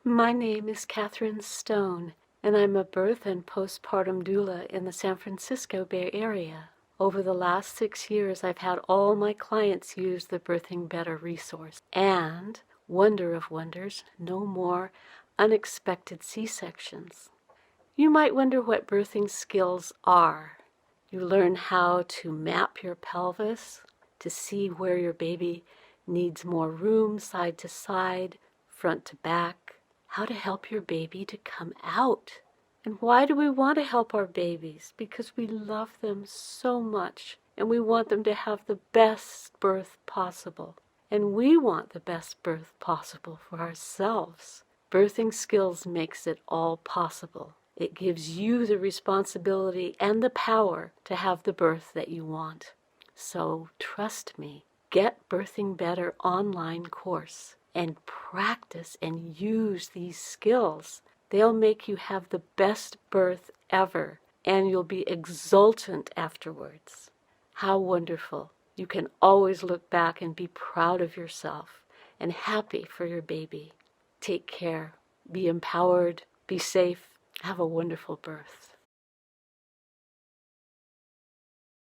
My name is Catherine Stone, and I'm a birth and postpartum doula in the San Francisco Bay Area. Over the last 6 years, I've had all my clients use the Birthing Better resource. And, wonder of wonders, no more unexpected C-sections. You might wonder what birthing skills are. You learn how to map your pelvis, to see where your baby needs more room side to side, front to back, how to help your baby to come out. And why do we want to help our babies? Because we love them so much, and we want them to have the best birth possible. And we want the best birth possible for ourselves. Birthing skills makes it all possible. It gives you the responsibility and the power to have the birth that you want. So trust me, get Birthing Better online course and practice and use these skills. They'll make you have the best birth ever, and you'll be exultant afterwards. How wonderful. You can always look back and be proud of yourself and happy for your baby. Take care. Be empowered. Be safe. Have a wonderful birth.